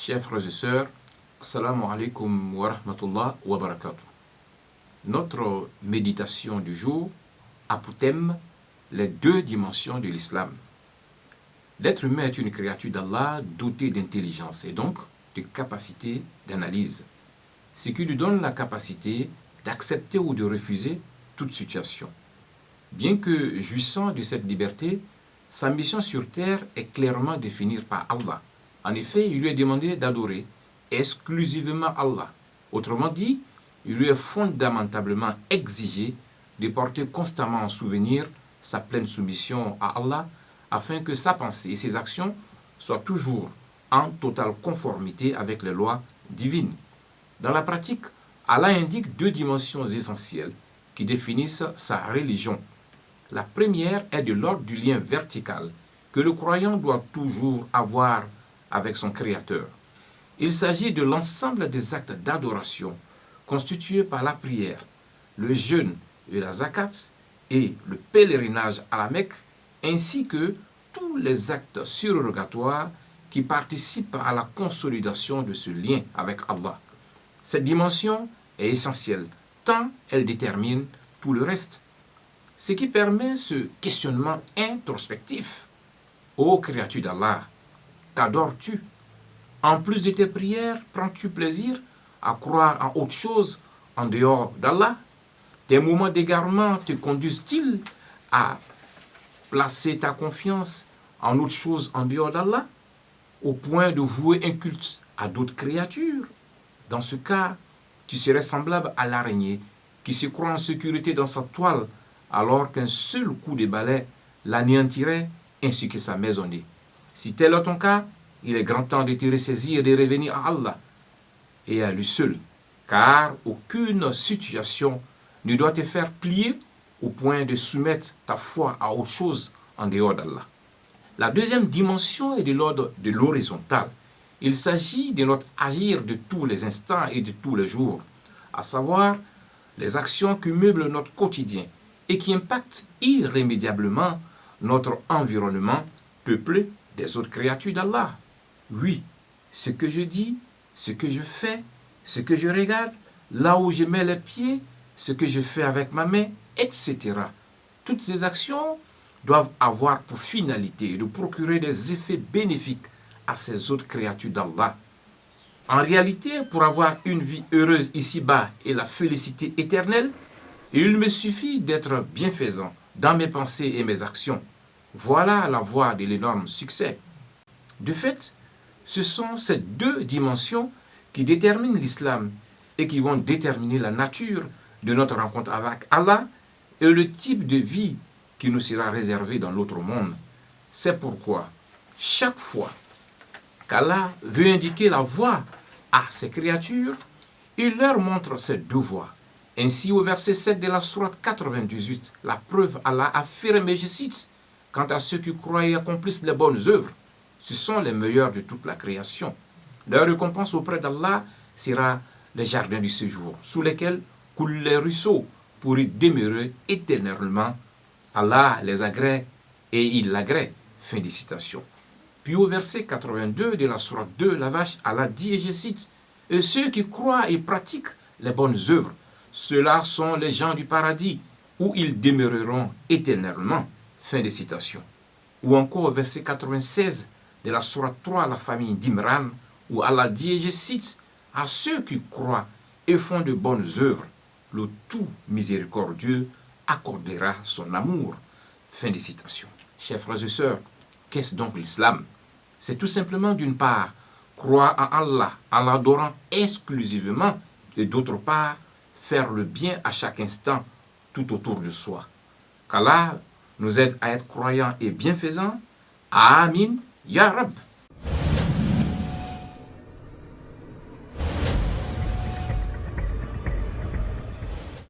Chers frères et sœurs, Assalamu alaikum wa rahmatullah wa barakatuh. Notre méditation du jour a pour thème les deux dimensions de l'islam. L'être humain est une créature d'Allah dotée d'intelligence et donc de capacité d'analyse, ce qui lui donne la capacité d'accepter ou de refuser toute situation. Bien que jouissant de cette liberté, sa mission sur terre est clairement définie par Allah. En effet, il lui est demandé d'adorer exclusivement Allah. Autrement dit, il lui est fondamentalement exigé de porter constamment en souvenir sa pleine soumission à Allah afin que sa pensée et ses actions soient toujours en totale conformité avec les lois divines. Dans la pratique, Allah indique deux dimensions essentielles qui définissent sa religion. La première est de l'ordre du lien vertical que le croyant doit toujours avoir avec son Créateur. Il s'agit de l'ensemble des actes d'adoration constitués par la prière, le jeûne et la zakat et le pèlerinage à la Mecque, ainsi que tous les actes surrogatoires qui participent à la consolidation de ce lien avec Allah. Cette dimension est essentielle, tant elle détermine tout le reste. Ce qui permet ce questionnement introspectif. Ô créature d'Allah, qu'adores-tu? En plus de tes prières, prends-tu plaisir à croire en autre chose en dehors d'Allah? Tes moments d'égarement te conduisent-ils à placer ta confiance en autre chose en dehors d'Allah, au point de vouer un culte à d'autres créatures? Dans ce cas, tu serais semblable à l'araignée qui se croit en sécurité dans sa toile alors qu'un seul coup de balai l'anéantirait ainsi que sa maisonnée. Si tel est ton cas, il est grand temps de te ressaisir et de revenir à Allah et à lui seul, car aucune situation ne doit te faire plier au point de soumettre ta foi à autre chose en dehors d'Allah. La deuxième dimension est de l'ordre de l'horizontal. Il s'agit de notre agir de tous les instants et de tous les jours, à savoir les actions qui meublent notre quotidien et qui impactent irrémédiablement notre environnement peuplé des autres créatures d'Allah. Oui, ce que je dis, ce que je fais, ce que je regarde, là où je mets les pieds, ce que je fais avec ma main, etc. Toutes ces actions doivent avoir pour finalité de procurer des effets bénéfiques à ces autres créatures d'Allah. En réalité, pour avoir une vie heureuse ici-bas et la félicité éternelle, il me suffit d'être bienfaisant dans mes pensées et mes actions. Voilà la voie de l'énorme succès. De fait, ce sont ces deux dimensions qui déterminent l'islam et qui vont déterminer la nature de notre rencontre avec Allah et le type de vie qui nous sera réservé dans l'autre monde. C'est pourquoi, chaque fois qu'Allah veut indiquer la voie à ses créatures, il leur montre ces deux voies. Ainsi, au verset 7 de la sourate 98, la preuve Allah affirme, et je cite, « Quant à ceux qui croient et accomplissent les bonnes œuvres, ce sont les meilleurs de toute la création. Leur récompense auprès d'Allah sera les jardins du séjour, sous lesquels coulent les ruisseaux pour y demeurer éternellement. Allah les agrée et il l'agrée. » Fin de citation. Puis au verset 82 de la sourate 2, la vache, Allah dit, et je cite, « Et ceux qui croient et pratiquent les bonnes œuvres, ceux-là sont les gens du paradis, où ils demeureront éternellement. » Fin de citation. Ou encore au verset 96 de la sourate 3, la famille d'Imran, où Allah dit, et je cite, « À ceux qui croient et font de bonnes œuvres, le tout miséricordieux accordera son amour. » Fin de citation. Chers frères et sœurs, qu'est-ce donc l'islam? C'est tout simplement d'une part, croire en Allah en l'adorant exclusivement et d'autre part, faire le bien à chaque instant tout autour de soi. Qu'Allah nous aide à être croyants et bienfaisants. Amin. Ya Rab.